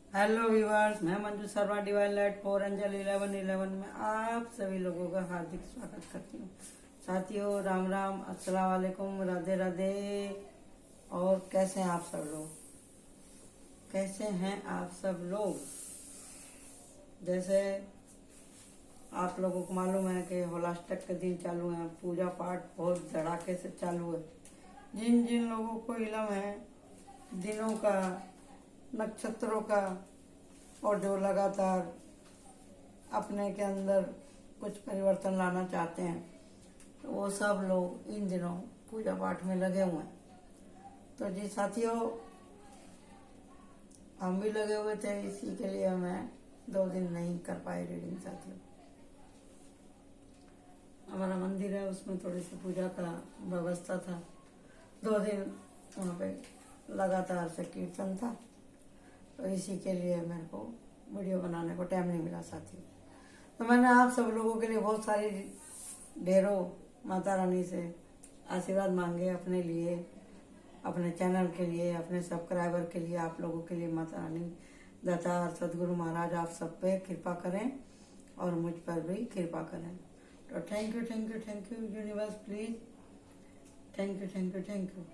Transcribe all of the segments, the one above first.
Hello viewers, मैं Manju Sharma divine light 4 angel 1111 में आप सभी लोगों का हार्दिक स्वागत करती हूँ। साथियों, राम राम, अस्सलाम वालेकुम, राधे राधे। और कैसे हैं आप सब लोग? कैसे हैं आप सब लोग? जैसे आप लोगों को मालूम है कि होलाष्टक के दिन चालू है, पूजा पाठ बहुत धड़ाके से चालू है। जिन जिन लोगों को इलम है दिनों का, नक्षत्रों का, और जो लगातार अपने के अंदर कुछ परिवर्तन लाना चाहते हैं, तो वो सब लोग इन दिनों पूजा पाठ में लगे हुए हैं। तो जी साथियों, हम भी लगे हुए थे, इसी के लिए मैं 2 दिन नहीं कर पाए रीडिंग। साथियों, हमारा मंदिर है, उसमें थोड़ी सी पूजा का व्यवस्था था। 2 दिन वहाँ पे लगातार से कीर्तन था, तो इसी के लिए मेरे को वीडियो बनाने को टाइम नहीं मिला साथियों। तो मैंने आप सब लोगों के लिए बहुत सारी ढेरों माता रानी से आशीर्वाद मांगे, अपने लिए, अपने चैनल के लिए, अपने सब्सक्राइबर के लिए, आप लोगों के लिए। माता रानी दातार सदगुरु महाराज आप सब पे कृपा करें और मुझ पर भी कृपा करें। तो thank you thank you thank you universe, please, thank you thank you thank you.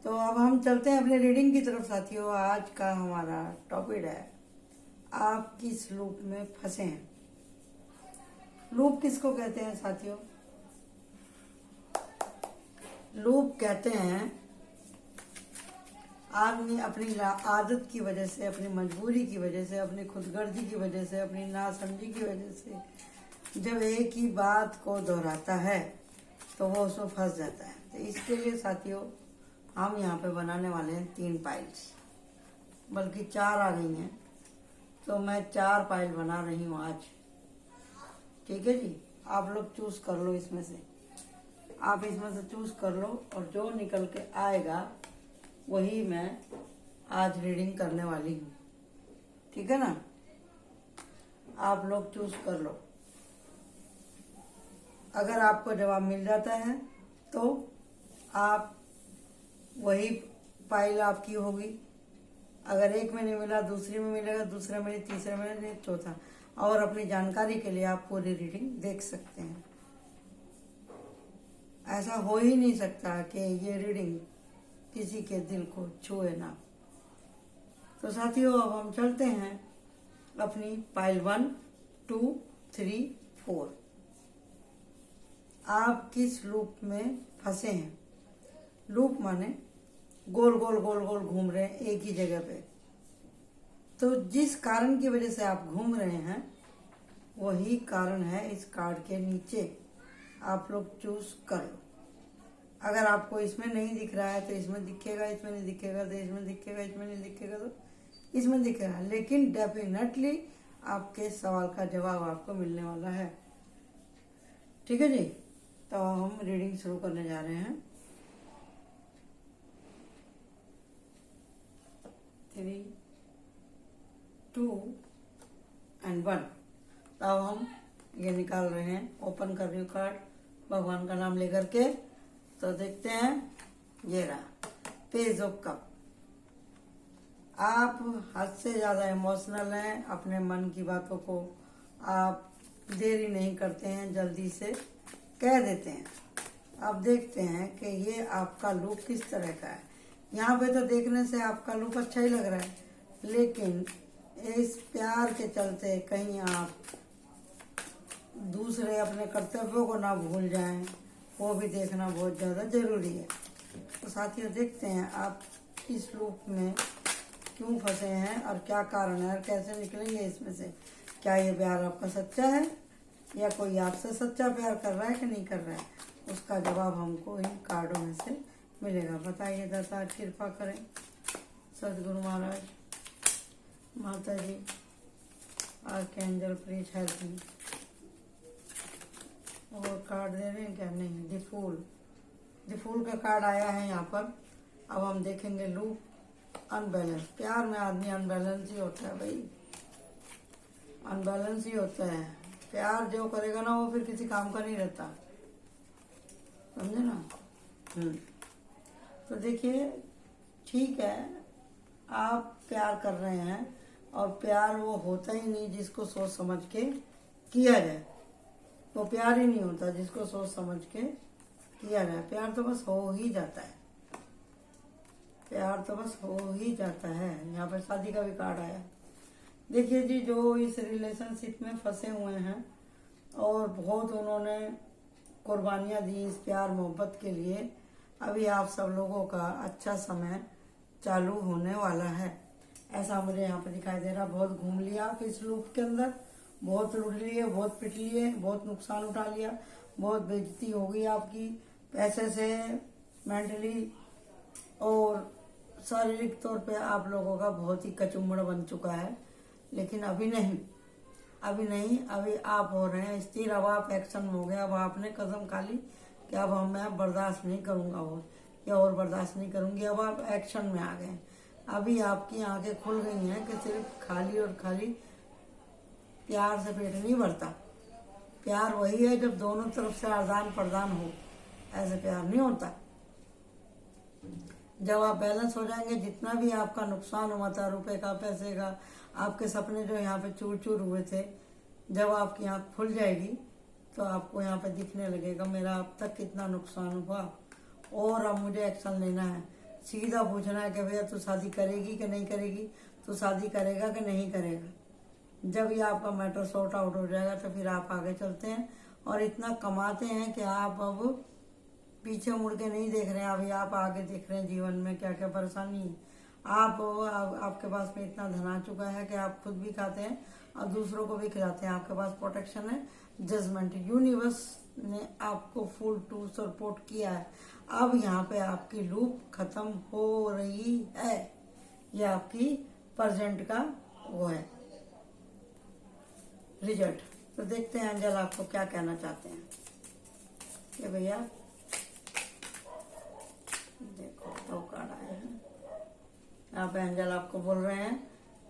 तो अब हम चलते हैं अपने रीडिंग की तरफ साथियों। आज का हमारा टॉपिक है, आप किस लूप में फंसे हैं। लूप किसको कहते हैं साथियों? लूप कहते हैं आदमी अपनी आदत की वजह से, अपनी मजबूरी की वजह से, अपनी खुदगर्जी की वजह से, अपनी नासमझी की वजह से जब एक ही बात को दोहराता है तो वो उसमें फंस जाता है। तो इसके लिए साथियों हम यहाँ पे बनाने वाले हैं 3 पाइल्स, बल्कि 4 आ गई हैं। तो मैं 4 पाइल बना रही हूँ आज। ठीक है जी, आप लोग चूज कर लो इसमें से, आप इसमें से चूज कर लो, और जो निकल के आएगा वही मैं आज रीडिंग करने वाली हूँ। ठीक है ना? आप लोग चूज कर लो। अगर आपको जवाब मिल जाता है तो आप वही पाइल आपकी होगी। अगर एक में नहीं मिला, दूसरी में मिलेगा, दूसरे में, तीसरे में नहीं, चौथा। और अपनी जानकारी के लिए आप पूरी रीडिंग देख सकते हैं। ऐसा हो ही नहीं सकता कि ये रीडिंग किसी के दिल को छुए ना। तो साथियों, अब हम चलते हैं अपनी पाइल 1, 2, 3, 4। आप किस लूप में फंसे हैं? लूप माने गोल गोल गोल गोल घूम रहे हैं एक ही जगह पे। तो जिस कारण की वजह से आप घूम रहे हैं वही कारण है इस कार्ड के नीचे। आप लोग चूज कर लो। अगर आपको इसमें नहीं दिख रहा है तो इसमें दिखेगा, इसमें नहीं दिखेगा तो इसमें दिखेगा, इसमें नहीं दिखेगा तो इसमें दिखेगा। लेकिन डेफिनेटली आपके सवाल का जवाब आपको मिलने वाला है। ठीक है जी, तो हम रीडिंग शुरू करने जा रहे हैं। 3, 2 एंड 1। तब हम ये निकाल रहे हैं, ओपन कर रही हूँ कार्ड भगवान का नाम लेकर के। तो देखते हैं, ये रहा पेज ऑफ कप। आप हद से ज्यादा इमोशनल हैं, अपने मन की बातों को आप देरी नहीं करते हैं, जल्दी से कह देते हैं। अब देखते हैं कि ये आपका लूप किस तरह का है। यहाँ पे तो देखने से आपका लूप अच्छा ही लग रहा है, लेकिन इस प्यार के चलते कहीं आप दूसरे अपने कर्तव्यों को ना भूल जाएं, वो भी देखना बहुत ज़्यादा जरूरी है। तो साथियों, देखते हैं आप इस लूप में क्यों फंसे हैं और क्या कारण है और कैसे निकलेंगे इसमें से। क्या ये प्यार आपका सच्चा है या कोई आपसे सच्चा प्यार कर रहा है कि नहीं कर रहा है, उसका जवाब हमको इन कार्डों में से मिलेगा। बताइए दाता, कृपा करें, सदगुरु महाराज, माता जी, आर्कएंजल, प्लीज हेल्प मी। और कार्ड दे रहे हैं क्या? नहीं, द फूल का कार्ड आया है यहाँ पर। अब हम देखेंगे लूप अनबैलेंस। प्यार में आदमी अनबैलेंस ही होता है भाई, अनबैलेंस ही होता है। प्यार जो करेगा ना वो फिर किसी काम का नहीं रहता, समझे ना? तो देखिए, ठीक है, आप प्यार कर रहे हैं और प्यार वो होता ही नहीं जिसको सोच समझ के किया जाए। वो प्यार ही नहीं होता जिसको सोच समझ के किया जाए। प्यार तो बस हो ही जाता है, प्यार तो बस हो ही जाता है। यहाँ पर शादी का भी कार्ड आया। देखिए जी, जो इस रिलेशनशिप में फंसे हुए हैं और बहुत उन्होंने कुर्बानियाँ दी इस प्यार मोहब्बत के लिए, अभी आप सब लोगों का अच्छा समय चालू होने वाला है, ऐसा मुझे यहाँ पे दिखाई दे रहा। बहुत घूम लिया आप इस लूप के अंदर, बहुत लूट लिए, बहुत पिट लिए, बहुत नुकसान उठा लिया, बहुत बेइज्जती हो गई आपकी पैसे से, मेंटली और शारीरिक तौर पे आप लोगों का बहुत ही कचुम्बड़ बन चुका है। लेकिन अभी नहीं, अभी नहीं, अभी आप हो रहे हैं स्थिर। अब आप एक्शन में हो गए। अब आपने कसम खा ली कि अब मैं बर्दाश्त नहीं करूंगा और बर्दाश्त नहीं करूंगी। अब आप एक्शन में आ गए। अभी आपकी आंखें खुल गई हैं कि सिर्फ खाली और खाली प्यार से पेट नहीं भरता। प्यार वही है जब दोनों तरफ से आदान प्रदान हो, ऐसे प्यार नहीं होता। जब आप बैलेंस हो जाएंगे, जितना भी आपका नुकसान हुआ था, रुपए का, पैसे का, आपके सपने जो यहाँ पे चूर चूर हुए थे, जब आपकी आंख खुल जाएगी तो आपको यहाँ पे दिखने लगेगा मेरा अब तक कितना नुकसान हुआ और अब मुझे एक्शन लेना है। सीधा पूछना है कि भैया तू शादी करेगी कि नहीं करेगी, तू शादी करेगा कि नहीं करेगा। जब ये आपका मैटर सॉर्ट आउट हो जाएगा तो फिर आप आगे चलते हैं और इतना कमाते हैं कि आप अब पीछे मुड़ के नहीं देख रहे हैं। अभी आप आगे देख रहे हैं जीवन में क्या क्या परेशानी है। आपके पास में इतना धन आ चुका है कि आप खुद भी खाते हैं और दूसरों को भी खिलाते हैं। आपके पास प्रोटेक्शन है, जजमेंट, यूनिवर्स ने आपको फुल टू सपोर्ट किया है। अब यहाँ पे आपकी लूप खत्म हो रही है। ये आपकी प्रेजेंट का वो है रिजल्ट। तो देखते हैं एंजल आपको क्या कहना चाहते हैं कि भैया देखो दो कार्ड आए हैं। यहाँ पे एंजल आपको बोल रहे हैं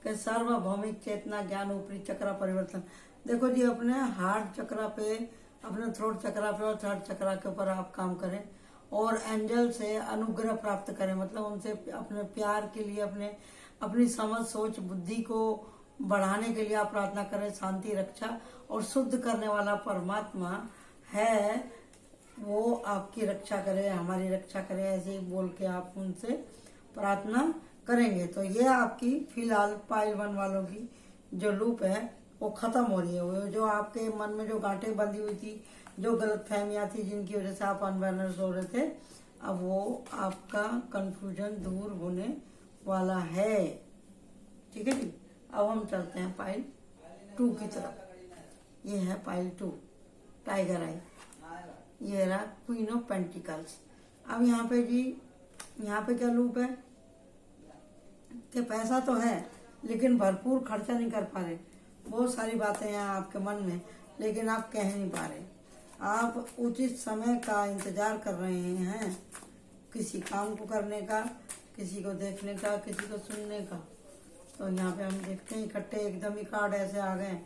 कि सार्वभौमिक चेतना, ज्ञान, ऊपरी चक्र परिवर्तन। देखो जी, अपने हार्ट चक्रा पे, अपने थ्रोट चक्रा पे और थर्ड चक्रा के ऊपर आप काम करें और एंजल से अनुग्रह प्राप्त करें। मतलब उनसे अपने प्यार के लिए, अपनी समझ, सोच, बुद्धि को बढ़ाने के लिए आप प्रार्थना करें। शांति, रक्षा और शुद्ध करने वाला परमात्मा है, वो आपकी रक्षा करे, हमारी रक्षा करे, ऐसे ही बोल के आप उनसे प्रार्थना करेंगे तो ये आपकी फिलहाल पाइल 1 वालों की जो लूप है वो खत्म हो रही है। वो जो आपके मन में जो गांठें बंधी हुई थी, जो गलत फहमियां थी, जिनकी वजह से आप अनबैलेंस हो रहे थे, अब वो आपका कंफ्यूजन दूर होने वाला है। ठीक है जी। अब हम चलते हैं पाइल 2 की तरफ। ये है पाइल 2, टाइगर आई। ये रहा क्वीन ऑफ पेंटिकल्स। अब यहाँ पे जी, यहाँ पे क्या लूप है कि पैसा तो है लेकिन भरपूर खर्चा नहीं कर पा रहे। बहुत सारी बातें हैं आपके मन में लेकिन आप कह नहीं पा रहे। आप उचित समय का इंतजार कर रहे हैं, किसी काम को करने का, किसी को देखने का, किसी को सुनने का। तो यहाँ पे हम देखते हैं इकट्ठे एकदम ही कार्ड ऐसे आ गए।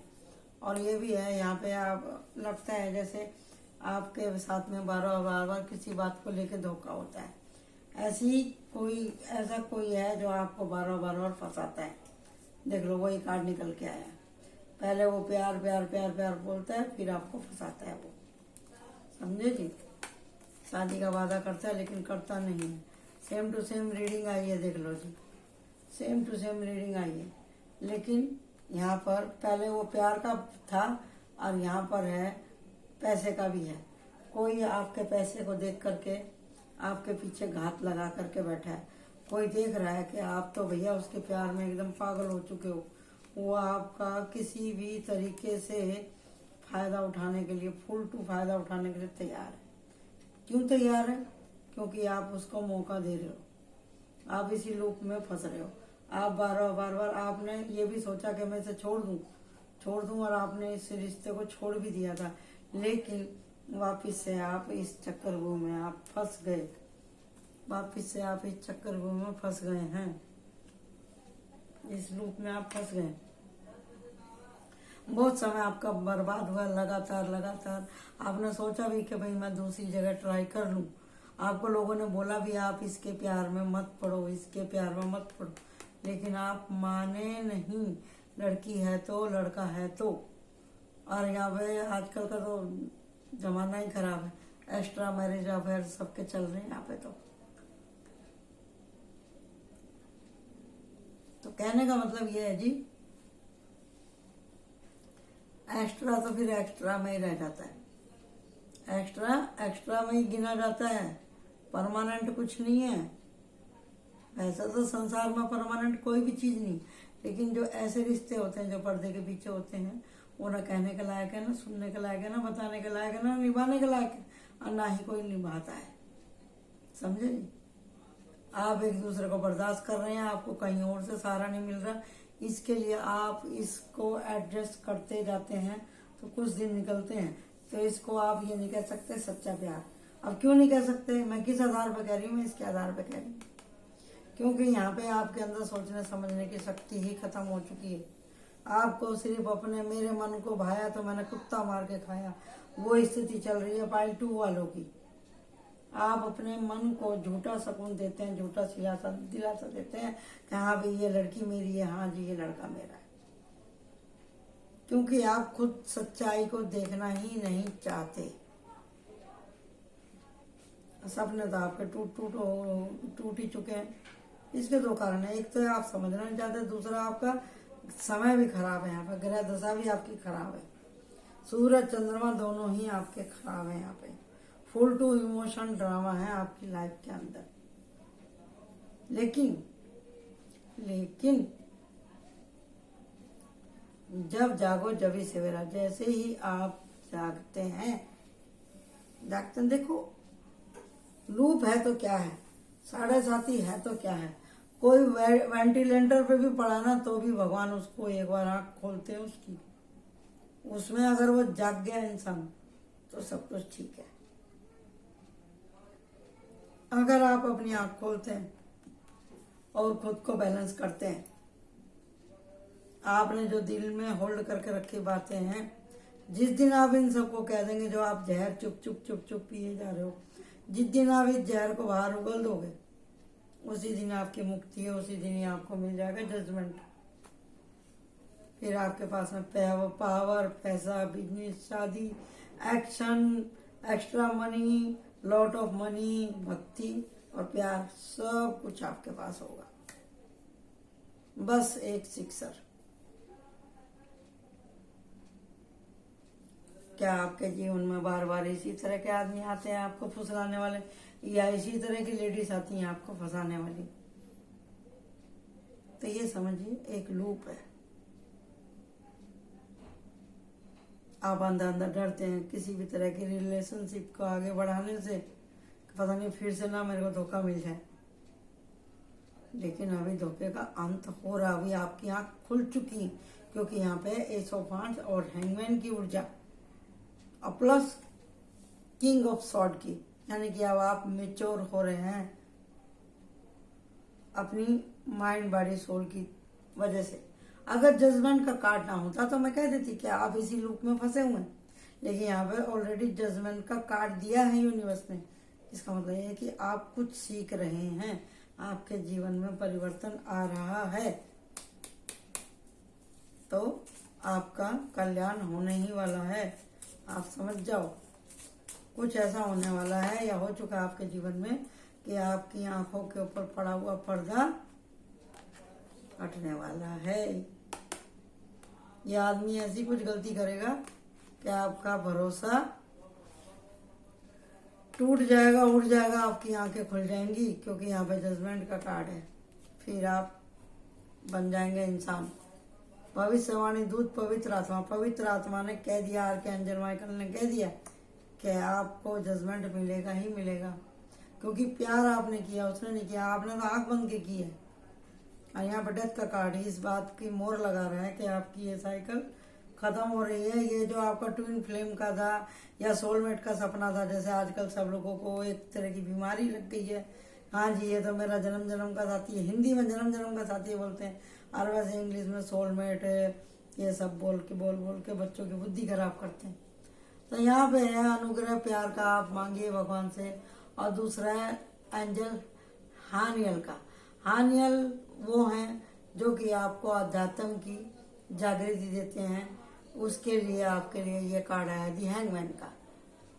और ये भी है यहाँ पे, आप लगता है जैसे आपके साथ में बार बार किसी बात को लेकर धोखा होता है। ऐसा कोई है जो आपको बार बार फंसाता है। देख लो, वही कार्ड निकल के आया। पहले वो प्यार प्यार प्यार प्यार बोलता है, फिर आपको फंसाता है वो। समझे जी? शादी का वादा करता है लेकिन करता नहीं है। सेम टू सेम रीडिंग आई है, देख लो जी, सेम टू सेम रीडिंग आई है। लेकिन यहाँ पर पहले वो प्यार का था और यहाँ पर है पैसे का भी है। कोई आपके पैसे को देख करके आपके पीछे घात लगा करके बैठा है। कोई देख रहा है कि आप तो भैया उसके प्यार में एकदम पागल हो चुके हो। वो आपका किसी भी तरीके से फायदा उठाने के लिए, फुल टू फायदा उठाने के लिए तैयार है। क्यों तैयार है? क्योंकि आप उसको मौका दे रहे हो। आप इसी लूप में फंस रहे हो। आप बार बार आपने ये भी सोचा कि मैं इसे छोड़ दूं और आपने इस रिश्ते को छोड़ भी दिया था, लेकिन वापिस से आप इस चक्करव्यूह में आप फंस गए। वापिस से आप इस चक्करव्यूह में फंस गए हैं, इस लूप में आप फंस गए। बहुत समय आपका बर्बाद हुआ लगातार। आपने सोचा भी कि भाई मैं दूसरी जगह ट्राई कर लूं। आपको लोगों ने बोला भी आप इसके प्यार में मत पड़ो, इसके प्यार में मत पड़ो, लेकिन आप माने नहीं, लड़की है तो लड़का है तो। और यहाँ पे आजकल का तो जमाना ही खराब है, एक्स्ट्रा मैरिज अफेयर सबके चल रहे हैं यहाँ पे। तो कहने का मतलब ये है जी, एक्स्ट्रा तो फिर एक्स्ट्रा में ही रह जाता है, एक्स्ट्रा एक्स्ट्रा में ही गिना जाता है, परमानेंट कुछ नहीं है। ऐसा तो संसार में परमानेंट कोई भी चीज नहीं, लेकिन जो ऐसे रिश्ते होते हैं जो पर्दे के पीछे होते हैं, वो ना कहने के लायक है, ना सुनने के लायक है, ना बताने के लायक है, ना निभाने के लायक है, और ना ही कोई निभाता है। समझे जी? आप एक दूसरे को बर्दाश्त कर रहे हैं, आपको कहीं और से सहारा नहीं मिल रहा, इसके लिए आप इसको एडजस्ट करते जाते हैं, तो कुछ दिन निकलते हैं। तो इसको आप ये नहीं कह सकते सच्चा प्यार। अब क्यों नहीं कह सकते? मैं किस आधार पर कह रही हूँ? मैं इसके आधार पर कह रही हूँ क्योंकि यहाँ पे आपके अंदर सोचने समझने की शक्ति ही खत्म हो चुकी है। आपको सिर्फ अपने मेरे मन को भाया तो मैंने कुत्ता मार के खाया, वो स्थिति चल रही है पाइल 2 वालों की। आप अपने मन को झूठा सुकून देते हैं, झूठा दिलासा देते हैं कि हाँ भाई ये लड़की मेरी है, हाँ जी ये लड़का मेरा है, क्योंकि आप खुद सच्चाई को देखना ही नहीं चाहते। सपने तो आपके टूट ही चुके हैं। इसके 2 कारण है, एक तो आप समझना नहीं चाहते, दूसरा आपका समय भी खराब है, यहाँ पे ग्रह दशा भी आपकी खराब है, सूरज चंद्रमा दोनों ही आपके खराब है। यहाँ पे फुल टू इमोशन ड्रामा है आपकी लाइफ के अंदर। लेकिन जब जागो जब ही सवेरा, जैसे ही आप जागते हैं देखो लूप है तो क्या है, 7.5 है तो क्या है, कोई वेंटिलेटर पे भी पड़ा ना तो भी भगवान उसको एक बार आंख खोलते हैं उसकी, उसमें अगर वो जाग गया इंसान तो सब कुछ ठीक है। अगर आप अपनी आंख खोलते हैं और खुद को बैलेंस करते हैं, आपने जो दिल में होल्ड करके रखी बातें हैं, जिस दिन आप इन सबको कह देंगे जो आप जहर चुप चुप पिए जा रहे हो, जिस दिन आप इस जहर को बाहर उगल दोगे, उसी दिन आपकी मुक्ति है, उसी दिन ही आपको मिल जाएगा जजमेंट। फिर आपके पास में पावर, पैसा, बिजनेस, शादी, action, extra money, lot of money, भक्ति और प्यार, सब कुछ आपके पास होगा। बस एक सिक्सर। क्या आपके जीवन में बार बार इसी तरह के आदमी आते हैं आपको फुसलाने वाले, या इसी तरह की लेडीज आती हैं आपको फंसाने वाली? तो ये समझिए एक लूप है। आप अंदर डरते हैं किसी भी तरह की रिलेशनशिप को आगे बढ़ाने से, पता नहीं फिर से ना मेरे को धोखा मिल जाए। लेकिन अभी धोखे का अंत हो रहा, अभी आपकी आंख खुल चुकी, क्योंकि यहाँ पे एस ऑफ वांड्स और हैंगमैन की ऊर्जा और प्लस किंग ऑफ सॉर्ड की, यानी कि अब आप मेच्योर हो रहे हैं अपनी माइंड बॉडी सोल की वजह से। अगर जजमेंट का कार्ड ना होता तो मैं कह देती कि आप इसी लूप में फंसे हुए हैं, लेकिन यहाँ पे ऑलरेडी जजमेंट का कार्ड दिया है यूनिवर्स ने। इसका मतलब ये है कि आप कुछ सीख रहे हैं, आपके जीवन में परिवर्तन आ रहा है, तो आपका कल्याण होने ही वाला है। आप समझ जाओ, कुछ ऐसा होने वाला है या हो चुका है आपके जीवन में कि आपकी आंखों के ऊपर पड़ा हुआ पर्दा हटने वाला है। यह आदमी ऐसी कुछ गलती करेगा कि आपका भरोसा टूट जाएगा, उड़ जाएगा, आपकी आंखें खुल जाएंगी, क्योंकि यहाँ पे जजमेंट का कार्ड है। फिर आप बन जाएंगे इंसान। भविष्यवाणी दूत पवित्र आत्मा ने कह दिया, आर्कएंजल माइकल ने कह दिया कि आपको जजमेंट मिलेगा ही मिलेगा, क्योंकि प्यार आपने किया, उसने नहीं किया। आपने तो आंख बंद के की है। और यहाँ पर डेथ का कार्ड इस बात की मोहर लगा रहा है कि आपकी ये साइकिल खत्म हो रही है। ये जो आपका ट्विन फ्लेम का था या सोलमेट का सपना था, जैसे आजकल सब लोगों को एक तरह की बीमारी लग गई है, हाँ जी ये तो मेरा जन्म का साथी है, हिंदी में जन्म का साथी बोलते हैं, और वैसे इंग्लिश में सोलमेट ये सब बोल के बच्चों की बुद्धि खराब करते हैं। तो यहाँ पे है अनुग्रह प्यार का, आप मांगिए भगवान से। और दूसरा है एंजल हानियल का। हानियल वो हैं कि आपको अध्यात्म की जागृति देते हैं, उसके लिए आपके लिए ये कार्ड आया दी हैंगमैन का।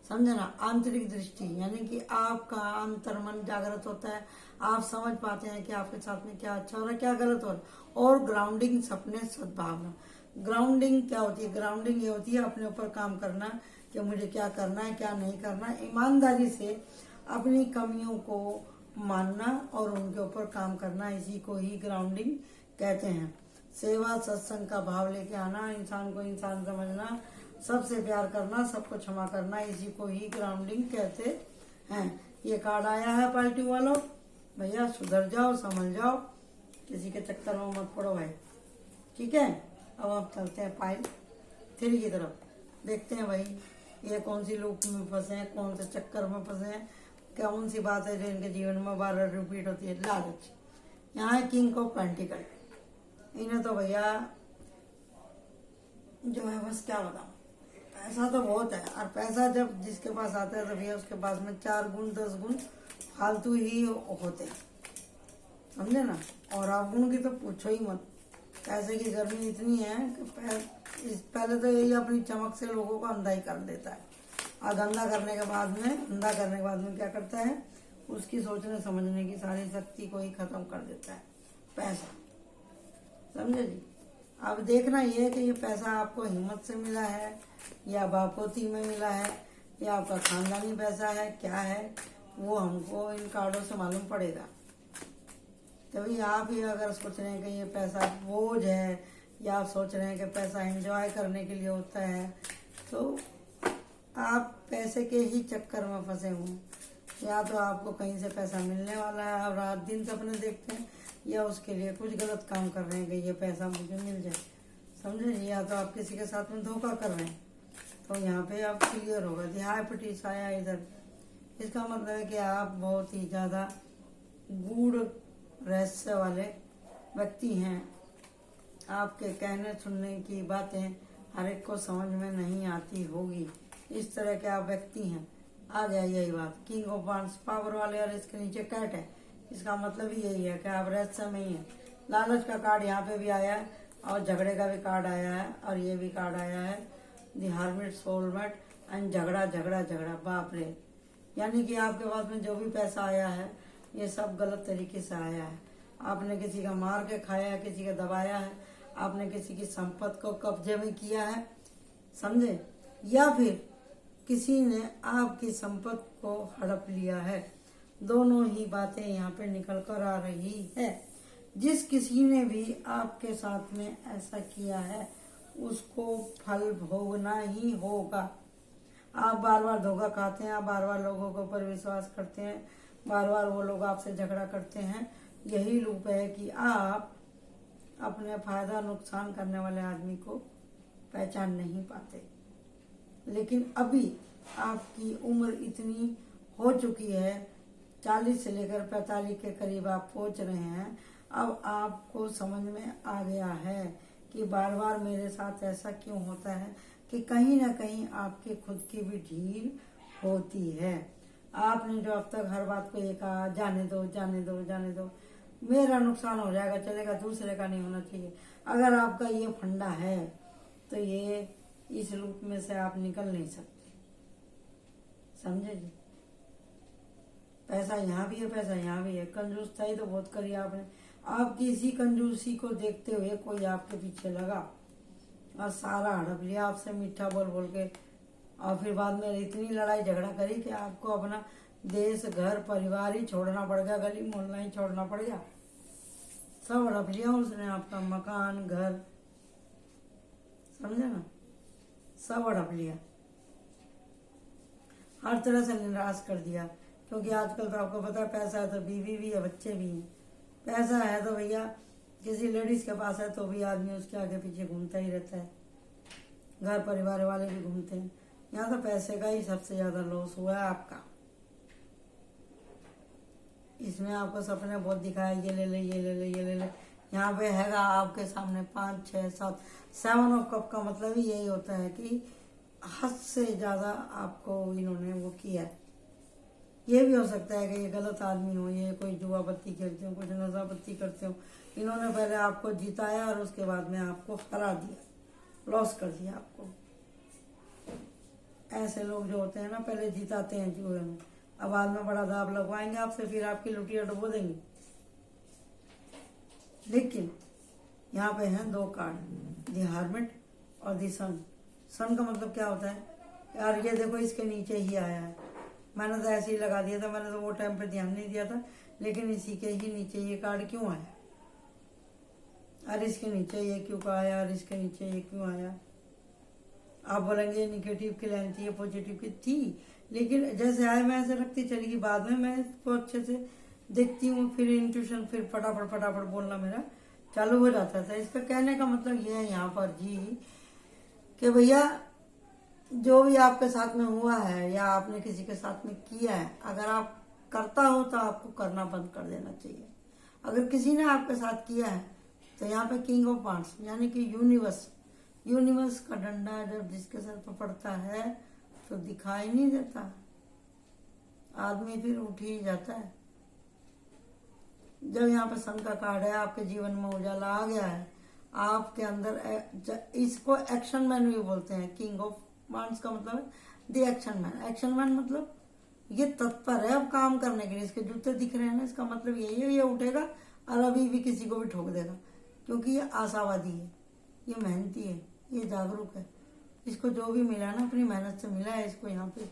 समझे ना, आंतरिक दृष्टि, यानी कि आपका अंतर्मन जागृत होता है, आप समझ पाते हैं कि आपके साथ में क्या अच्छा हो रहा है, क्या गलत हो रहा है। और ग्राउंडिंग, सपने, सद्भावना। ग्राउंडिंग क्या होती है? ग्राउंडिंग ये होती है अपने ऊपर काम करना कि मुझे क्या करना है, क्या नहीं करना है, ईमानदारी से अपनी कमियों को मानना और उनके ऊपर काम करना, इसी को ही ग्राउंडिंग कहते हैं। सेवा सत्संग का भाव लेके आना, इंसान को इंसान समझना, सबसे प्यार करना, सबको क्षमा करना, इसी को ही ग्राउंडिंग कहते हैं। ये कार्ड आया है पार्टी वालों, भैया सुधर जाओ, समझ जाओ, किसी के चक्कर में मत पड़ो भाई, ठीक है। अब आप चलते हैं पाइल 3 की तरफ, देखते हैं भाई ये कौन सी लूप में फंसे हैं, कौन से चक्कर में फंसे हैं, कौन सी बात है जो इनके जीवन में बार बार रिपीट होती है। लालच। यहाँ है किंग ऑफ पेंटिकल। इन्हें तो भैया जो है बस क्या बताऊं, पैसा तो बहुत है, और पैसा जब जिसके पास आता है तो भैया उसके पास में 4 गुण 10 गुण फालतू ही होते हैं, समझे ना। और अवगुण की तो पूछो ही मत। पैसे की गर्मी इतनी है कि पहले तो यही अपनी चमक से लोगों को अंधा ही कर देता है, और अंधा करने के बाद में क्या करता है, उसकी सोचने समझने की सारी शक्ति को ही खत्म कर देता है पैसा, समझे जी। अब देखना ये है कि ये पैसा आपको हिम्मत से मिला है, या बापोती में मिला है, या आपका खानदानी पैसा है, क्या है वो हमको इन कार्डों से मालूम पड़ेगा। तभी आप ही अगर सोच रहे हैं कि ये पैसा बोझ है, या आप सोच रहे हैं कि पैसा एंजॉय करने के लिए होता है, तो आप पैसे के ही चक्कर में फंसे हुए। या तो आपको कहीं से पैसा मिलने वाला है, आप रात दिन सपने देखते हैं, या उसके लिए कुछ गलत काम कर रहे हैं कि ये पैसा मुझे मिल जाए, समझे। या तो आप किसी के साथ में धोखा कर रहे हैं, तो यहाँ पे आप क्लियर होगा। हाइपोथेसिस आया इधर, इसका मतलब है कि आप बहुत ही ज़्यादा गूढ़ रहस्य वाले व्यक्ति हैं। आपके कहने सुनने की बातें हर एक को समझ में नहीं आती होगी, इस तरह के आप व्यक्ति हैं। आ गया यही बात, किंग ऑफ वांड्स पावर वाले, और इसके नीचे कैट है, इसका मतलब ही यही है कि आप रहस्य में ही है। लालच का कार्ड यहाँ पे भी आया है, और झगड़े का भी कार्ड आया है, और ये भी कार्ड आया है द हर्मिट, सोलमेट एंड झगड़ा झगड़ा झगड़ा। बाप रे, यानी कि आपके पास में जो भी पैसा आया है ये सब गलत तरीके से आया है। आपने किसी का मार के खाया है, किसी का दबाया है, आपने किसी की संपत्ति को कब्जे में किया है, समझे, या फिर किसी ने आपकी संपत्ति को हड़प लिया है। दोनों ही बातें यहाँ पे निकल कर आ रही है। जिस किसी ने भी आपके साथ में ऐसा किया है उसको फल भोगना ही होगा। आप बार बार धोखा खाते हैं, आप बार बार लोगों के ऊपर विश्वास करते हैं, बार बार वो लोग आपसे झगड़ा करते हैं। यही लूप है कि आप अपने फायदा नुकसान करने वाले आदमी को पहचान नहीं पाते। लेकिन अभी आपकी उम्र इतनी हो चुकी है, 40 से लेकर 45 के करीब आप पहुंच रहे हैं। अब आपको समझ में आ गया है कि बार बार मेरे साथ ऐसा क्यों होता है, कि कहीं ना कहीं आपकी खुद की भी ढील होती है। आपने जो अब तक हर बात को ये कहा, जाने दो जाने दो जाने दो, मेरा नुकसान हो जाएगा चलेगा, दूसरे का नहीं होना चाहिए। अगर आपका ये फंडा है तो ये इस लूप में से आप निकल नहीं सकते, समझे जी। पैसा यहाँ भी है, पैसा यहाँ भी है। कंजूस था ही तो बहुत करी आपने। आपकी इसी कंजूसी को देखते हुए कोई आपके पीछे लगा और सारा हड़प लिया आपसे मीठा बोल बोल के, और फिर बाद में इतनी लड़ाई झगड़ा करी कि आपको अपना देश घर परिवार ही छोड़ना पड़ गया, गली मोहल्ला ही छोड़ना पड़ गया। सब हड़प लिया उसने, आपका मकान घर, समझे ना, सब हड़प लिया, हर तरह से निराश कर दिया। क्योंकि आजकल तो आपको पता है पैसा है तो बीवी भी है, बच्चे भी हैं। पैसा है तो भैया किसी लेडीज के पास है तो भी आदमी उसके आगे पीछे घूमता ही रहता है, घर परिवार वाले भी घूमते हैं। यहाँ तो पैसे का ही सबसे ज्यादा लॉस हुआ है आपका। इसमें आपको सपने बहुत दिखाया, ये ले ले ये ले ले ये ले ले। यहाँ पे हैगा आपके सामने 5 6 7 7 ऑफ कप का मतलब ही यही होता है कि हद से ज्यादा आपको इन्होंने वो किया है, ये भी हो सकता है कि ये गलत आदमी हो, ये कोई जुआ पत्ती खेलते हो, कुछ नशा पत्ती करते हो। इन्होंने पहले आपको जिताया और उसके बाद में आपको हरा दिया, लॉस कर दिया आपको। ऐसे लोग जो होते हैं ना, पहले जिताते हैं जुए में, अब बाद में बड़ा दाव लगवाएंगे आपसे, फिर आपकी लुटिया डुबो देंगे। लेकिन यहाँ पे हैं दो कार्ड, दी हार्मिट और दी सन। सन का मतलब क्या होता है, यार ये देखो इसके नीचे ही आया है, मैंने तो ऐसे ही लगा दिया था, मैंने तो वो टाइम पे ध्यान नहीं दिया था, लेकिन इसी के ही नीचे ये कार्ड क्यों आया, अरे इसके नीचे ये क्यों आया, और इसके नीचे ये क्यों आया। आप बोलेंगे निगेटिव की लाइन थी, पॉजिटिव की थी, लेकिन जैसे आए मैं ऐसे रखती चली गई, बाद में मैं इसको अच्छे से देखती हूँ, फिर इंट्यूशन, फिर फटाफट फटाफट बोलना मेरा चालू हो जाता था। इसका कहने का मतलब ये है यहाँ पर जी कि भैया जो भी आपके साथ में हुआ है या आपने किसी के साथ में किया है, अगर आप करता हो तो आपको करना बंद कर देना चाहिए। अगर किसी ने आपके साथ किया है तो यहाँ पे किंग ऑफ वांड्स यानी कि यूनिवर्स का डंडा जब जिसके सर पर पड़ता है तो दिखाई नहीं देता, आदमी फिर उठ ही जाता है। जब यहाँ पे सन का कार्ड है, आपके जीवन में उजाला आ गया है, आपके अंदर इसको एक्शन मैन भी बोलते हैं। किंग ऑफ वांड्स का मतलब है the action man. Action man मतलब ये तत्पर है अब काम करने के लिए। इसके जूते दिख रहे हैं ना, इसका मतलब यही है, ये उठेगा और अभी भी किसी को भी ठोक देगा, क्योंकि ये आशावादी है, ये मेहनती है, ये जागरूक है। इसको जो भी मिला ना अपनी मेहनत से मिला है इसको। यहाँ पे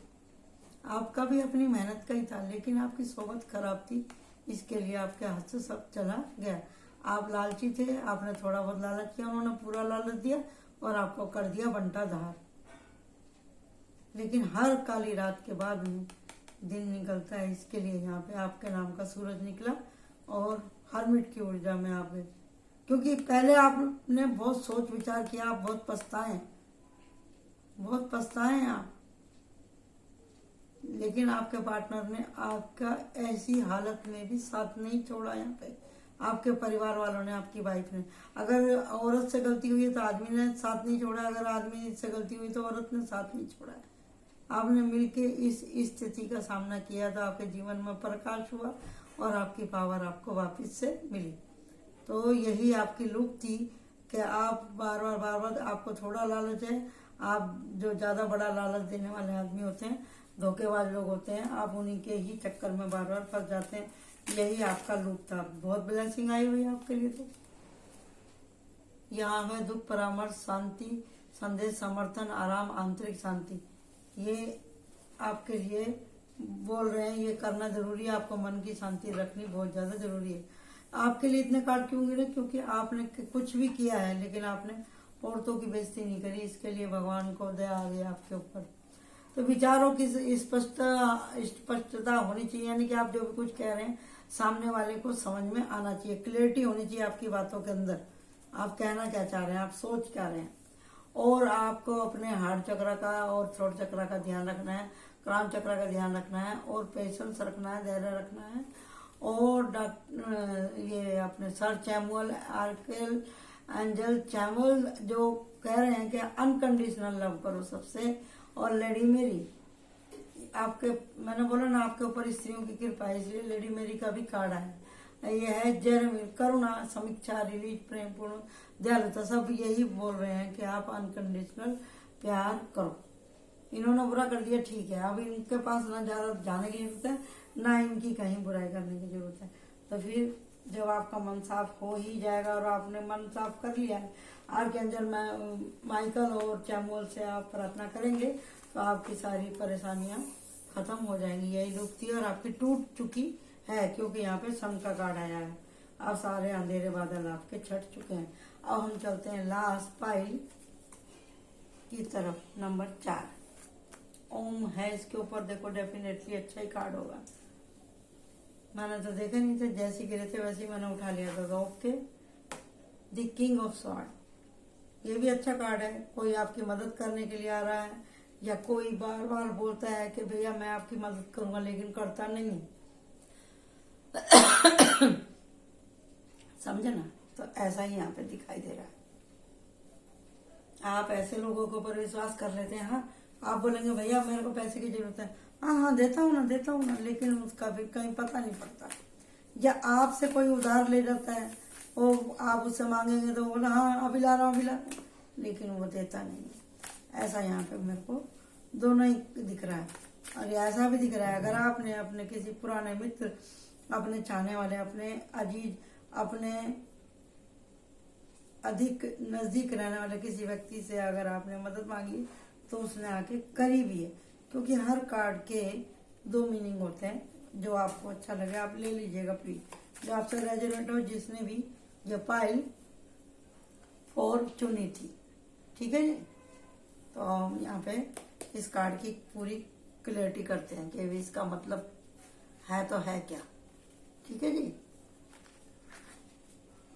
आपका भी अपनी मेहनत का ही था, लेकिन आपकी सोबत खराब थी, इसके लिए आपके हाथ से सब चला गया। आप लालची थे, आपने थोड़ा बहुत लालच किया, उन्होंने पूरा लालच दिया और आपको कर दिया बंटा धार। लेकिन हर काली रात के बाद में दिन निकलता है, इसके लिए यहाँ पे आपके नाम का सूरज निकला और हर्मिट की ऊर्जा में आप गए। क्योंकि पहले आपने बहुत सोच विचार किया, आप बहुत पछताए आप, लेकिन आपके पार्टनर ने आपका ऐसी हालत में भी साथ नहीं छोड़ा। यहाँ पे आपके परिवार वालों ने, आपकी वाइफ ने, अगर औरत से गलती हुई है तो आदमी ने साथ नहीं छोड़ा, अगर आदमी से गलती हुई तो औरत ने साथ नहीं छोड़ा है। आपने मिलके इस स्थिति का सामना किया तो आपके जीवन में प्रकाश हुआ और आपकी पावर आपको वापस से मिली। तो यही आपकी लुक थी कि आप बार बार आपको थोड़ा लालच है, आप जो ज़्यादा बड़ा लालच देने वाले आदमी होते हैं, धोखेबाज लोग होते हैं, आप उन्हीं के ही चक्कर में बार बार फंस जाते हैं। यही आपका लुक था। बहुत ब्लेसिंग आई हुई आपके लिए। तो यहाँ है दुख, परामर्श, शांति, संदेश, समर्थन, आराम, आंतरिक शांति। ये आपके लिए बोल रहे हैं, ये करना जरूरी है, आपको मन की शांति रखनी बहुत ज्यादा जरूरी है। आपके लिए इतने कार्ड क्यों गिरे, क्योंकि आपने कुछ भी किया है लेकिन आपने औरतों की बेइज्जती नहीं करी, इसके लिए भगवान को दया आ गई आपके ऊपर। तो विचारों की स्पष्टता होनी चाहिए, यानी कि आप जो भी कुछ कह रहे हैं सामने वाले को समझ में आना चाहिए, क्लियरिटी होनी चाहिए आपकी बातों के अंदर, आप कहना क्या चाह रहे हैं, आप सोच क्या रहे हैं। और आपको अपने हार्ट चक्र का और थ्रोट चक्र का ध्यान रखना है, क्राउन चक्र का ध्यान रखना है, और पेशेंस रखना है, धैर्य रखना है। और ये अपने सर चैमुअल आर्केल एंजल चैमुअल जो कह रहे हैं कि अनकंडीशनल लव करो सबसे। और लेडी मेरी, आपके, मैंने बोला ना आपके ऊपर स्त्रियों की कृपा है, इसलिए लेडी मेरी का भी कार्ड है। ये है जेरेमी, करुणा, समीक्षा, रिलीज, प्रेम पूर्ण, दयालुता, सब यही बोल रहे हैं कि आप अनकंडीशनल प्यार करो। इन्होंने बुरा कर दिया, ठीक है, अब इनके पास ना ज्यादा जाने की जरूरत है, ना इनकी कहीं बुराई करने की जरूरत है। तो फिर जब आपका मन साफ हो ही जाएगा और आपने मन साफ कर लिया है, आर्कएंजल माइकल और चैमुअल से आप प्रार्थना करेंगे तो आपकी सारी परेशानियां खत्म हो जाएंगी। यही दुख थी और आपकी टूट चुकी है, क्योंकि यहाँ पे सन का कार्ड आया है। अब सारे अंधेरे बादल आपके छट चुके हैं। अब हम चलते हैं लास्ट पाइल की तरफ, नंबर 4 ओम है इसके ऊपर। देखो डेफिनेटली अच्छा ही कार्ड होगा, मैंने तो देखा नहीं था, जैसे गिरे थे वैसे ही मैंने उठा लिया था। Okay, the king of sword, ये भी अच्छा कार्ड है। कोई आपकी मदद करने के लिए आ रहा है, या कोई बार बार बोलता है कि भैया मैं आपकी मदद करूंगा, लेकिन करता नहीं समझे ना। तो ऐसा ही यहाँ पे दिखाई दे रहा है। आप ऐसे लोगों के ऊपर विश्वास कर लेते हैं, हाँ, आप बोलेंगे भैया मेरे को पैसे की जरूरत है, हाँ हाँ देता हूँ ना, लेकिन उसका भी कहीं पता नहीं पड़ता। या आपसे कोई उधार ले जाता है, वो आप उससे मांगेंगे तो वो बोला हाँ अभी ला रहा हूँ, लेकिन वो देता नहीं है। ऐसा यहाँ पे मेरे को दोनों ही दिख रहा है। और ऐसा भी दिख रहा है, अगर आपने अपने किसी पुराने मित्र, अपने चाहने वाले, अपने अजीज, अपने अधिक नजदीक रहने वाले किसी व्यक्ति से अगर आपने मदद मांगी तो उसने आके करी भी है। क्योंकि हर कार्ड के 2 मीनिंग होते हैं, जो आपको अच्छा लगे आप ले लीजिएगा प्लीज। जो आपसे रेजोनेट हो, जिसने भी ये पाइल 4 चुनी थी, ठीक है जी। तो हम यहाँ पे इस कार्ड की पूरी क्लियरिटी करते हैं कि इसका मतलब है तो है क्या, ठीक है जी।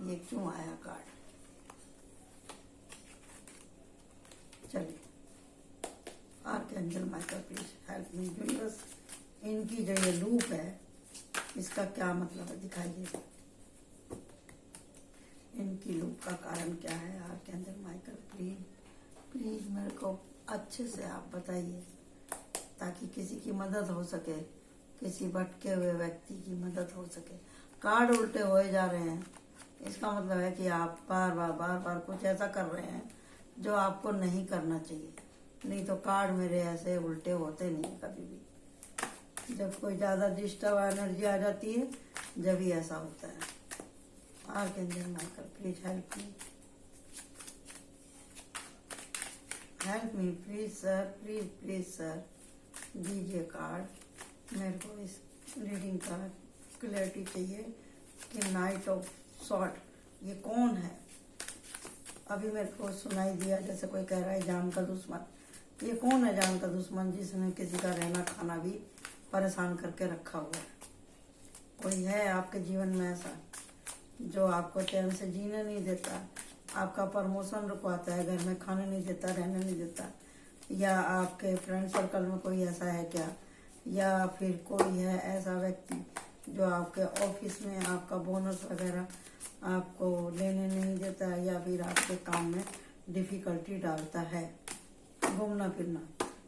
ये क्यों आया कार्ड, चलिए। Archangel Michael please help me universe, इनकी जो ये लूप है इसका क्या मतलब है, दिखाइए। इनकी लूप का कारण क्या है। आर्कएंजल माइकल प्लीज मेरे को अच्छे से आप बताइए, ताकि किसी की मदद हो सके, किसी भटके हुए व्यक्ति की मदद हो सके। कार्ड उल्टे हो जा रहे हैं, इसका मतलब है कि आप बार बार कुछ ऐसा कर रहे हैं जो आपको नहीं करना चाहिए। नहीं तो कार्ड मेरे ऐसे उल्टे होते नहीं कभी भी। जब कोई ज्यादा डिस्टर्ब एनर्जी आ जाती है जब ही ऐसा होता है। Archangel Michael please help me please sir दीजिए कार्ड। मेरे को इस रीडिंग का क्लैरिटी चाहिए कि नाइट ऑफ सॉर्ट ये कौन है। अभी मेरे को सुनाई दिया जैसे कोई कह रहा है जान का दुश्मन। ये कौन है जान का दुश्मन, जिसने किसी का रहना खाना भी परेशान करके रखा हुआ है। कोई है आपके जीवन में ऐसा जो आपको चैन से जीने नहीं देता, आपका प्रमोशन रुकवाता है, घर में खाने नहीं देता, रहने नहीं देता। या आपके फ्रेंड सर्कल में कोई ऐसा है क्या, या फिर कोई है ऐसा व्यक्ति जो आपके ऑफिस में आपका बोनस वगैरह आपको लेने नहीं देता है, या फिर आपके काम में डिफिकल्टी डालता है। घूमना फिरना,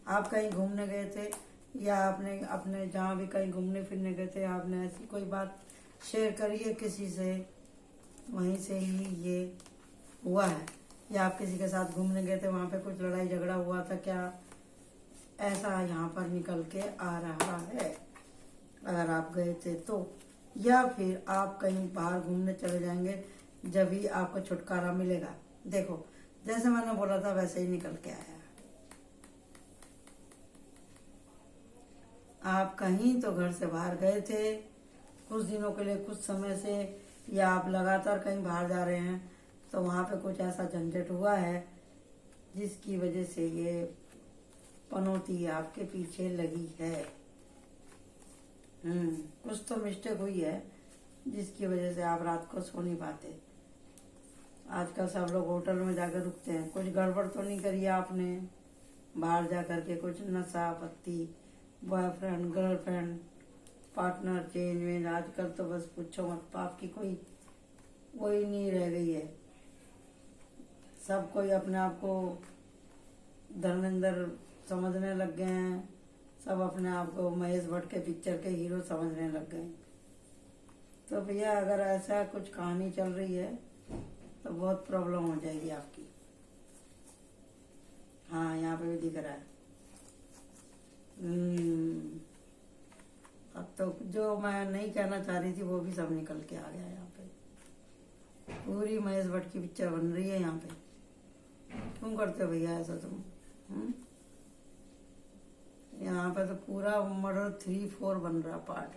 आप कहीं घूमने गए थे या आपने अपने जहाँ भी कहीं घूमने फिरने गए थे, आपने ऐसी कोई बात शेयर करी है किसी से, वहीं से ही ये हुआ है। या आप किसी के साथ घूमने गए थे, वहाँ पे कुछ लड़ाई झगड़ा हुआ था क्या, ऐसा यहाँ पर निकल के आ रहा है अगर आप गए थे तो। या फिर आप कहीं बाहर घूमने चले जाएंगे जब ही आपको छुटकारा मिलेगा। देखो जैसे मैंने बोला था वैसे ही निकल के आया। आप कहीं तो घर से बाहर गए थे कुछ दिनों के लिए, कुछ समय से, या आप लगातार कहीं बाहर जा रहे हैं, तो वहां पे कुछ ऐसा झंझट हुआ है जिसकी वजह से ये पनौती आपके पीछे लगी है। कुछ तो मिस्टेक हुई है जिसकी वजह से आप रात को सो नहीं पाते। आजकल सब लोग होटल में जाकर रुकते हैं। कुछ गड़बड़ तो नहीं करी आपने बाहर जा करके, कुछ नशा पत्ती, बॉयफ्रेंड गर्लफ्रेंड पार्टनर चेंज वेंज। आजकल तो बस पूछो मत, पाप की कोई वही नहीं रह गई है। सब कोई अपने आप को धर्मेंद्र समझने लग गए हैं, सब अपने आप को महेश भट्ट के पिक्चर के हीरो समझने लग गए। तो भैया अगर ऐसा कुछ कहानी चल रही है तो बहुत प्रॉब्लम हो जाएगी आपकी। हाँ यहाँ पे भी दिख रहा है। अब तो जो मैं नहीं कहना चाह रही थी वो भी सब निकल के आ गया। यहाँ पे पूरी महेश भट्ट की पिक्चर बन रही है। यहाँ पे क्यों करते हो भैया ऐसा तुम? यहाँ पे तो पूरा मर्डर 3-4 बन रहा पार्ट।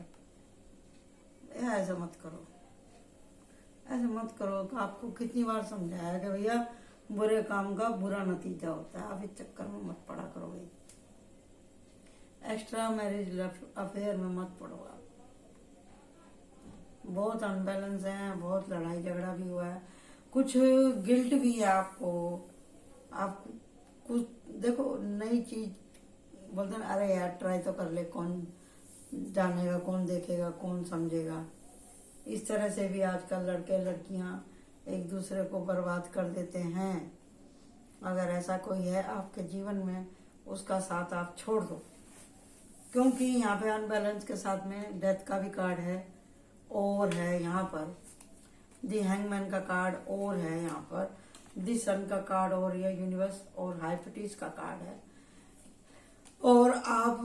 ऐसा मत करो, ऐसे मत करो। तो आपको कितनी बार समझाया कि भैया बुरे काम का बुरा नतीजा होता है, आप इस चक्कर में मत पड़ा करो भाई। एक्स्ट्रा मैरिज अफेयर में मत पड़ो आप। बहुत अनबैलेंस है, बहुत लड़ाई झगड़ा भी हुआ है, कुछ गिल्ट भी है आपको। आप कुछ देखो नई चीज बोलते हैं, अरे यार ट्राई तो कर ले, कौन जानेगा, कौन देखेगा, कौन समझेगा। इस तरह से भी आजकल लड़के लड़कियां एक दूसरे को बर्बाद कर देते हैं। अगर ऐसा कोई है आपके जीवन में, उसका साथ आप छोड़ दो, क्योंकि यहाँ पे अनबैलेंस के साथ में डेथ का भी कार्ड है और है यहाँ पर दी हैंगमैन का कार्ड और है यहाँ पर दी सन का कार्ड और यह यूनिवर्स और हाइपोटिस का कार्ड है। और आप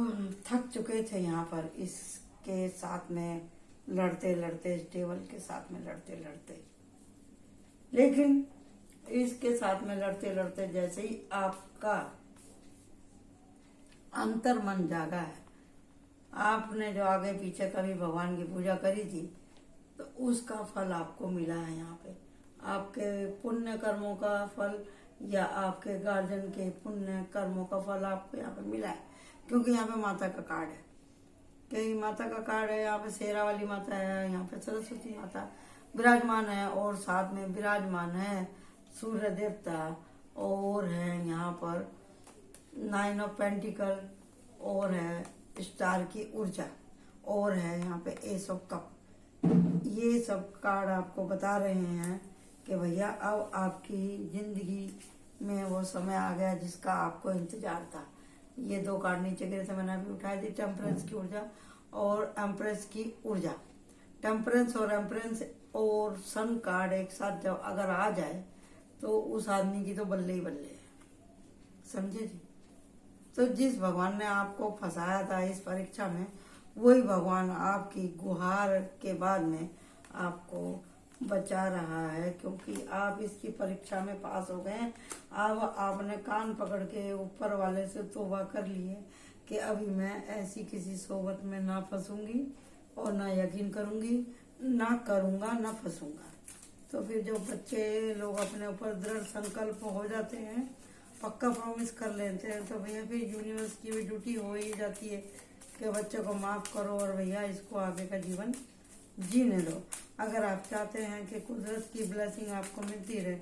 थक चुके थे यहाँ पर इसके साथ में लड़ते लड़ते, इस टेबल के साथ में लड़ते लड़ते, लेकिन इसके साथ में लड़ते लड़ते जैसे ही आपका अंतर मन जागा है, आपने जो आगे पीछे कभी भगवान की पूजा करी थी तो उसका फल आपको मिला है। यहाँ पे आपके पुण्य कर्मों का फल या आपके गार्जियन के पुण्य कर्मों का फल आपको यहाँ पे मिला है, क्योंकि यहाँ पे माता का कार्ड है। कई माता का कार्ड है, यहाँ पे शेरा वाली माता है, यहाँ पे सरस्वती माता विराजमान है और साथ में विराजमान है सूर्य देवता और है यहाँ पर 9 ऑफ पेंटिकल और है स्टार की ऊर्जा और है यहाँ पे एस ऑफ कप। ये सब कार्ड आपको बता रहे हैं कि भैया अब आपकी जिंदगी में वो समय आ गया जिसका आपको इंतजार था। ये 2 कार्ड नीचे गिरे थे, मैंने अभी उठाई दी, टेम्परेंस की ऊर्जा और एम्प्रेस की ऊर्जा। टेम्परेंस और एम्प्रेस और सन कार्ड एक साथ जब अगर आ जाए तो उस आदमी की तो बल्ले ही बल्ले है, समझे जी। तो जिस भगवान ने आपको फंसाया था इस परीक्षा में, वही भगवान आपकी गुहार के बाद में आपको बचा रहा है, क्योंकि आप इसकी परीक्षा में पास हो गए। अब आपने कान पकड़ के ऊपर वाले से तौबा कर ली है कि अभी मैं ऐसी किसी सोबत में ना फंसूंगी और ना यकीन करूंगी, ना करूंगा, ना फंसूंगा। तो फिर जो बच्चे लोग अपने ऊपर दृढ़ संकल्प हो जाते हैं, पक्का प्रॉमिस कर लेते हैं, तो भैया फिर यूनिवर्स की भी ड्यूटी हो ही जाती है कि बच्चों को माफ करो और भैया इसको आगे का जीवन जीने दो। अगर आप चाहते हैं कि कुदरत की ब्लेसिंग आपको मिलती रहे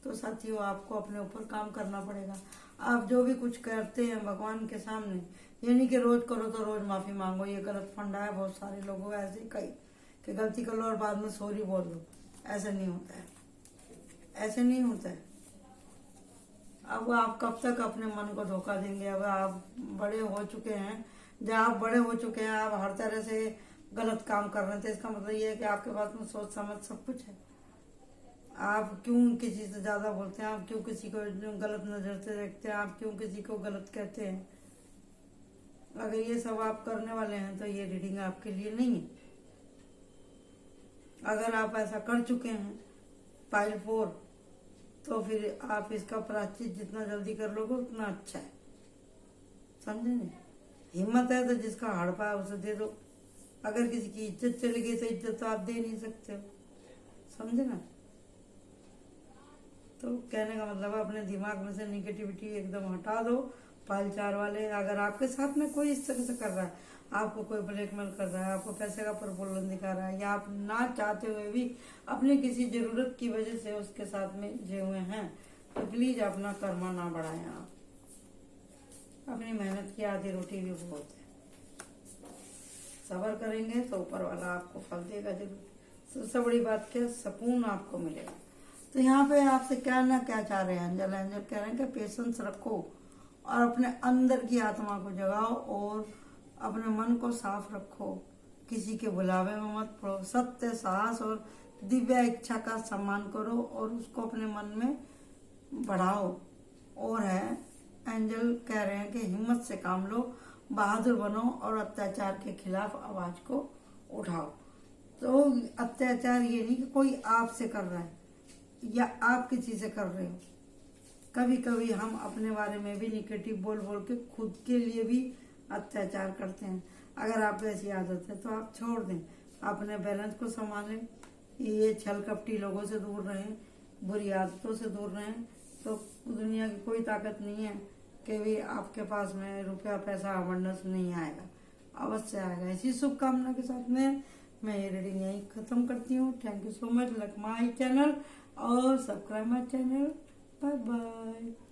तो साथियों आपको अपने ऊपर काम करना पड़ेगा। आप जो भी कुछ करते हैं भगवान के सामने, ये नहीं कि रोज करो तो रोज माफी मांगो। ये गलत फंडा है बहुत सारे लोगों का, ऐसे कई कि गलती कर लो और बाद में सॉरी बोल दो। ऐसा नहीं होता है, ऐसे नहीं होता है। अब आप कब तक अपने मन को धोखा देंगे? अब आप बड़े हो चुके हैं, जब आप बड़े हो चुके हैं, आप हर तरह से गलत काम कर रहे थे, इसका मतलब ये है कि आपके पास में सोच समझ सब कुछ है। आप क्यों किसी से ज्यादा बोलते हैं? आप क्यों किसी को गलत नजर से देखते हैं? आप क्यों किसी को गलत कहते हैं? अगर ये सब आप करने वाले हैं तो ये रीडिंग आपके लिए नहीं है। अगर आप ऐसा कर चुके हैं पाइल 4, तो फिर आप इसका प्रायश्चित जितना जल्दी कर लोगे उतना अच्छा है, समझे नहीं? हिम्मत है तो जिसका हड़पा है उसे दे दो। अगर किसी की इज्जत चली गई तो इज्जत तो आप दे नहीं सकते हो, समझे ना? तो कहने का मतलब है अपने दिमाग में से निगेटिविटी एकदम हटा दो। पाइल 4 वाले, अगर आपके साथ में कोई इस तरह से कर रहा है, आपको कोई ब्लैकमेल कर रहा है, आपको पैसे का प्रलोभन दिखा रहा है, या आप ना चाहते हुए भी अपनी किसी जरूरत की वजह से उसके साथ में जे हुए हैं, तो प्लीज अपना कर्मा ना बढ़ाएं। आप अपनी मेहनत की आधी रोटी भी बहुत है। सब्र करेंगे तो ऊपर वाला आपको फल देगा जरूर। सबसे बड़ी बात क्या, सुकून आपको मिलेगा। तो यहाँ पे आपसे क्या ना क्या चाह रहे हैं एंजल? एंजल कह रहे हैं कि पेशेंस रखो और अपने अंदर की आत्मा को जगाओ और अपने मन को साफ रखो। किसी के बुलावे में मत पड़ो। सत्य, साहस और दिव्य इच्छा का सम्मान करो और उसको अपने मन में बढ़ाओ। और है एंजल कह रहे हैं कि हिम्मत से काम लो, बहादुर बनो और अत्याचार के खिलाफ आवाज को उठाओ। तो अत्याचार ये नहीं कि कोई आपसे कर रहा है या आप किसी से कर रहे हो। कभी कभी हम अपने बारे में भी निगेटिव बोल बोल के खुद के लिए भी अत्याचार करते हैं। अगर आप ऐसी आदत है तो आप छोड़ दें, अपने बैलेंस को संभालें, ये छल कपटी लोगों से दूर रहें, बुरी आदतों से दूर रहें। तो दुनिया की कोई ताकत नहीं है कि भी आपके पास में रुपया पैसा अबंडेंस नहीं आएगा, अवश्य आएगा। इसी शुभकामना के साथ में मैं ये रीडिंग यहीं खत्म करती हूँ। Thank you so much. Like my channel और subscribe my channel. Bye bye.